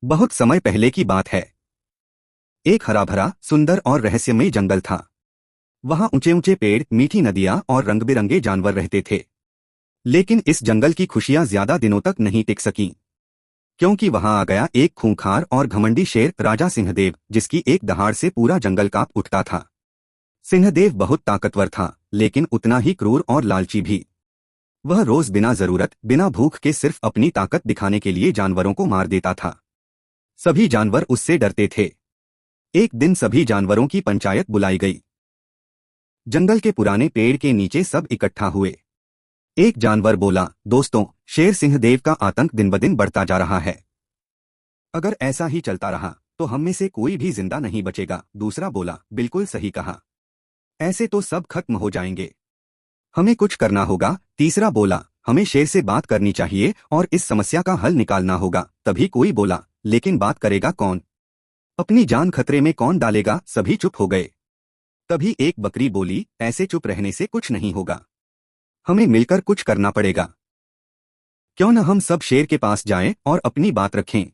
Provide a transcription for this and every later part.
बहुत समय पहले की बात है। एक हरा भरा, सुंदर और रहस्यमय जंगल था। वहां ऊंचे ऊंचे पेड़, मीठी नदियां और रंग बिरंगे जानवर रहते थे। लेकिन इस जंगल की खुशियां ज्यादा दिनों तक नहीं टिक सकीं, क्योंकि वहां आ गया एक खूंखार और घमंडी शेर, राजा सिंहदेव, जिसकी एक दहाड़ से पूरा जंगल कांप उठता था। सिंहदेव बहुत ताकतवर था, लेकिन उतना ही क्रूर और लालची भी। वह रोज बिना जरूरत, बिना भूख के सिर्फ अपनी ताकत दिखाने के लिए जानवरों को मार देता था। सभी जानवर उससे डरते थे। एक दिन सभी जानवरों की पंचायत बुलाई गई। जंगल के पुराने पेड़ के नीचे सब इकट्ठा हुए। एक जानवर बोला, दोस्तों, शेर सिंहदेव का आतंक दिन ब दिन बढ़ता जा रहा है। अगर ऐसा ही चलता रहा तो हम में से कोई भी जिंदा नहीं बचेगा। दूसरा बोला, बिल्कुल सही कहा, ऐसे तो सब खत्म हो जाएंगे, हमें कुछ करना होगा। तीसरा बोला, हमें शेर से बात करनी चाहिए और इस समस्या का हल निकालना होगा। तभी कोई बोला, लेकिन बात करेगा कौन? अपनी जान खतरे में कौन डालेगा? सभी चुप हो गए। तभी एक बकरी बोली, ऐसे चुप रहने से कुछ नहीं होगा, हमें मिलकर कुछ करना पड़ेगा। क्यों न हम सब शेर के पास जाएं और अपनी बात रखें।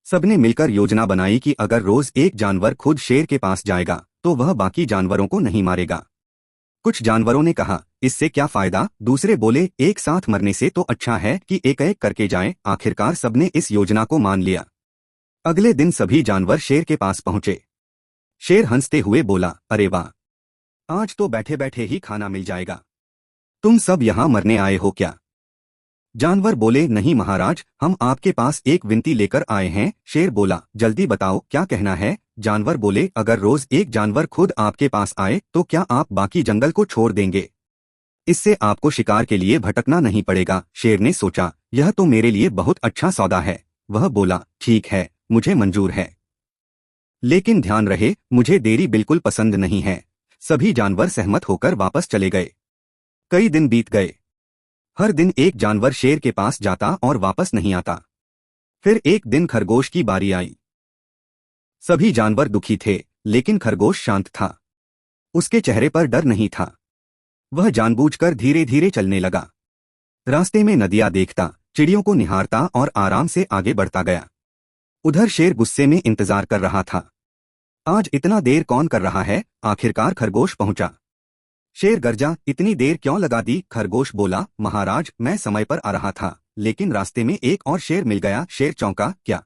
सबने मिलकर योजना बनाई कि अगर रोज एक जानवर खुद शेर के पास जाएगा तो वह बाकी जानवरों को नहीं मारेगा। कुछ जानवरों ने कहा, इससे क्या फायदा? दूसरे बोले, एक साथ मरने से तो अच्छा है कि एक एक करके जाएं। आखिरकार सबने इस योजना को मान लिया। अगले दिन सभी जानवर शेर के पास पहुंचे। शेर हंसते हुए बोला, अरे वाह, आज तो बैठे बैठे ही खाना मिल जाएगा। तुम सब यहाँ मरने आए हो क्या? जानवर बोले, नहीं महाराज, हम आपके पास एक विनती लेकर आए हैं। शेर बोला, जल्दी बताओ क्या कहना है? जानवर बोले, अगर रोज एक जानवर खुद आपके पास आए तो क्या आप बाकी जंगल को छोड़ देंगे? इससे आपको शिकार के लिए भटकना नहीं पड़ेगा। शेर ने सोचा, यह तो मेरे लिए बहुत अच्छा सौदा है। वह बोला, ठीक है, मुझे मंजूर है, लेकिन ध्यान रहे, मुझे देरी बिल्कुल पसंद नहीं है। सभी जानवर सहमत होकर वापस चले गए। कई दिन बीत गए। हर दिन एक जानवर शेर के पास जाता और वापस नहीं आता। फिर एक दिन खरगोश की बारी आई। सभी जानवर दुखी थे, लेकिन खरगोश शांत था। उसके चेहरे पर डर नहीं था। वह जानबूझकर धीरे धीरे चलने लगा। रास्ते में नदियां देखता, चिड़ियों को निहारता और आराम से आगे बढ़ता गया। उधर शेर गुस्से में इंतजार कर रहा था। आज इतना देर कौन कर रहा है? आखिरकार खरगोश पहुंचा। शेर गर्जा, इतनी देर क्यों लगा दी? खरगोश बोला, महाराज, मैं समय पर आ रहा था, लेकिन रास्ते में एक और शेर मिल गया। शेर चौंका, क्या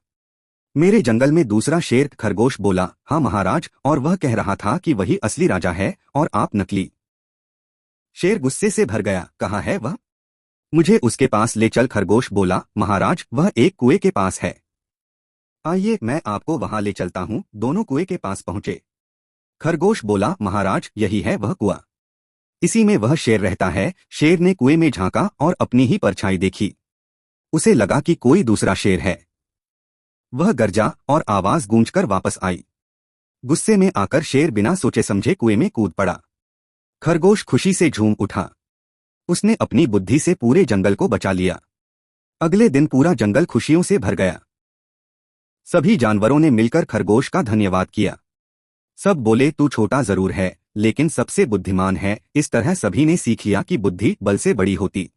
मेरे जंगल में दूसरा शेर? खरगोश बोला, हाँ महाराज, और वह कह रहा था कि वही असली राजा है और आप नकली। शेर गुस्से से भर गया, कहाँ है वह? मुझे उसके पास ले चल। खरगोश बोला, महाराज, वह एक कुएं के पास है, आइए मैं आपको वहां ले चलता हूँ। दोनों कुएं के पास पहुंचे। खरगोश बोला, महाराज, यही है वह कुआं, इसी में वह शेर रहता है। शेर ने कुएं में झांका और अपनी ही परछाई देखी। उसे लगा कि कोई दूसरा शेर है। वह गर्जा और आवाज गूंजकर वापस आई। गुस्से में आकर शेर बिना सोचे समझे कुएं में कूद पड़ा। खरगोश खुशी से झूम उठा। उसने अपनी बुद्धि से पूरे जंगल को बचा लिया। अगले दिन पूरा जंगल खुशियों से भर गया। सभी जानवरों ने मिलकर खरगोश का धन्यवाद किया। सब बोले, तू छोटा जरूर है, लेकिन सबसे बुद्धिमान है। इस तरह सभी ने सीख लिया कि बुद्धि बल से बड़ी होती।